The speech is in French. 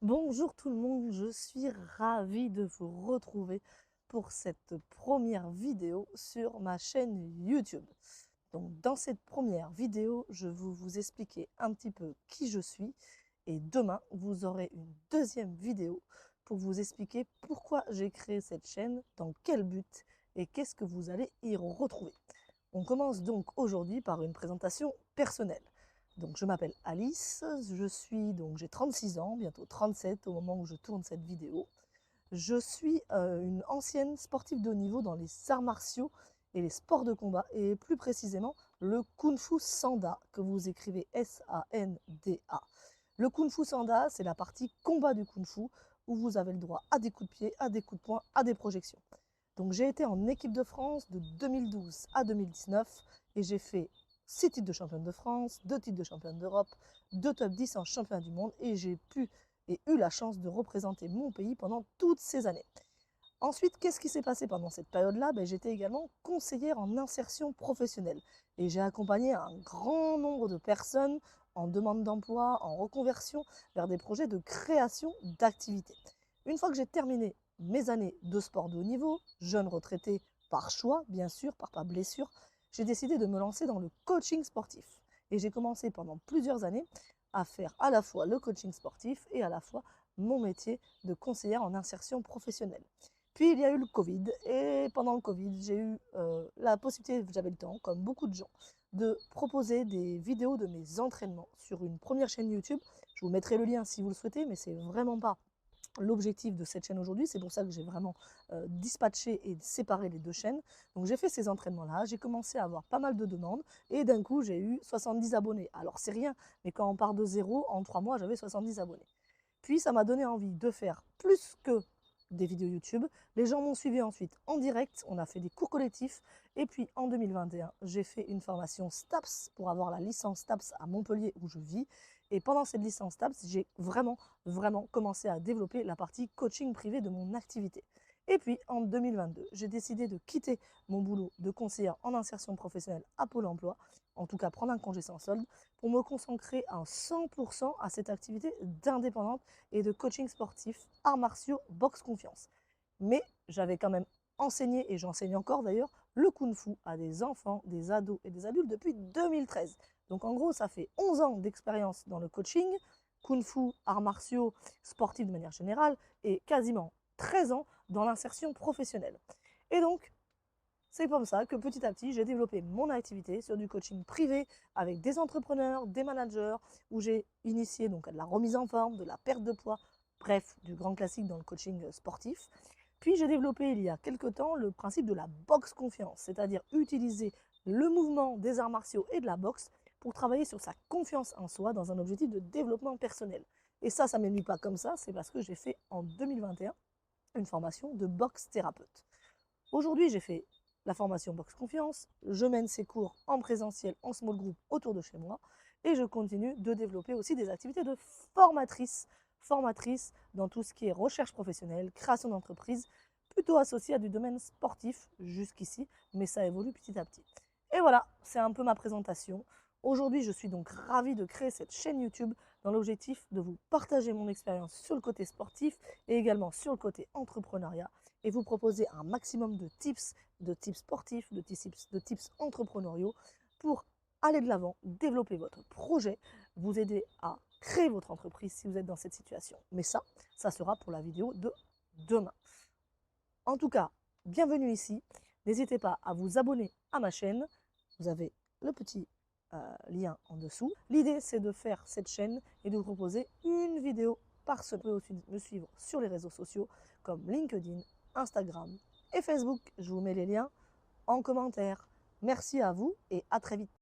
Bonjour tout le monde, je suis ravie de vous retrouver pour cette première vidéo sur ma chaîne YouTube. Donc dans cette première vidéo, je vais vous expliquer un petit peu qui je suis et demain, vous aurez une deuxième vidéo pour vous expliquer pourquoi j'ai créé cette chaîne, dans quel but et qu'est-ce que vous allez y retrouver. On commence donc aujourd'hui par une présentation personnelle. Donc je m'appelle Alice, j'ai 36 ans, bientôt 37 au moment où je tourne cette vidéo. Je suis une ancienne sportive de haut niveau dans les arts martiaux et les sports de combat, et plus précisément le Kung Fu Sanda, que vous écrivez S-A-N-D-A. Le Kung Fu Sanda, c'est la partie combat du Kung Fu, où vous avez le droit à des coups de pied, à des coups de poing, à des projections. Donc j'ai été en équipe de France de 2012 à 2019 et j'ai fait 6 titres de championne de France, 2 titres de championne d'Europe, 2 top 10 en championnat du monde et j'ai pu et eu la chance de représenter mon pays pendant toutes ces années. Ensuite, qu'est-ce qui s'est passé pendant cette période-là? J'étais également conseillère en insertion professionnelle et j'ai accompagné un grand nombre de personnes en demande d'emploi, en reconversion vers des projets de création d'activités. Une fois que j'ai terminé mes années de sport de haut niveau, jeune retraité par choix, bien sûr, par blessure, j'ai décidé de me lancer dans le coaching sportif. Et j'ai commencé pendant plusieurs années à faire à la fois le coaching sportif et à la fois mon métier de conseillère en insertion professionnelle. Puis il y a eu le Covid, et pendant le Covid, j'ai eu la possibilité, j'avais le temps, comme beaucoup de gens, de proposer des vidéos de mes entraînements sur une première chaîne YouTube. Je vous mettrai le lien si vous le souhaitez, mais c'est vraiment pas l'objectif de cette chaîne aujourd'hui. C'est pour ça que j'ai vraiment dispatché et séparé les deux chaînes. Donc j'ai fait ces entraînements-là, j'ai commencé à avoir pas mal de demandes, et d'un coup j'ai eu 70 abonnés. Alors c'est rien, mais quand on part de zéro, en 3 mois, j'avais 70 abonnés. Puis ça m'a donné envie de faire plus que des vidéos YouTube. Les gens m'ont suivi ensuite en direct, on a fait des cours collectifs. Et puis en 2021, j'ai fait une formation STAPS pour avoir la licence STAPS à Montpellier où je vis. Et pendant cette licence STAPS, j'ai vraiment commencé à développer la partie coaching privé de mon activité. Et puis en 2022, j'ai décidé de quitter mon boulot de conseillère en insertion professionnelle à Pôle emploi, en tout cas prendre un congé sans solde, pour me consacrer à 100% à cette activité d'indépendante et de coaching sportif, arts martiaux, boxe confiance. Mais j'avais quand même enseigné, et j'enseigne encore d'ailleurs, le Kung Fu à des enfants, des ados et des adultes depuis 2013. Donc en gros, ça fait 11 ans d'expérience dans le coaching, Kung Fu, arts martiaux, sportifs de manière générale, et quasiment 13 ans dans l'insertion professionnelle. Et donc, c'est comme ça que petit à petit, j'ai développé mon activité sur du coaching privé avec des entrepreneurs, des managers, où j'ai initié donc de la remise en forme, de la perte de poids, bref, du grand classique dans le coaching sportif. Puis j'ai développé il y a quelque temps le principe de la boxe confiance, c'est-à-dire utiliser le mouvement des arts martiaux et de la boxe pour travailler sur sa confiance en soi dans un objectif de développement personnel. Et ça ne m'est venu pas comme ça, c'est parce que j'ai fait en 2021 une formation de boxe thérapeute. Aujourd'hui, j'ai fait la formation Boxe Confiance, je mène ces cours en présentiel, en small group autour de chez moi, et je continue de développer aussi des activités de formatrice dans tout ce qui est recherche professionnelle, création d'entreprise, plutôt associée à du domaine sportif jusqu'ici, mais ça évolue petit à petit. Et voilà, c'est un peu ma présentation. Aujourd'hui, je suis donc ravie de créer cette chaîne YouTube dans l'objectif de vous partager mon expérience sur le côté sportif et également sur le côté entrepreneuriat, et vous proposer un maximum de tips sportifs, de tips entrepreneuriaux pour aller de l'avant, développer votre projet, vous aider à créer votre entreprise si vous êtes dans cette situation. Mais ça sera pour la vidéo de demain. En tout cas, bienvenue ici. N'hésitez pas à vous abonner à ma chaîne. Vous avez le petit lien en dessous. L'idée, c'est de faire cette chaîne et de vous proposer une vidéo par semaine. Vous pouvez aussi me suivre sur les réseaux sociaux comme LinkedIn, Instagram et Facebook. Je vous mets les liens en commentaire. Merci à vous et à très vite.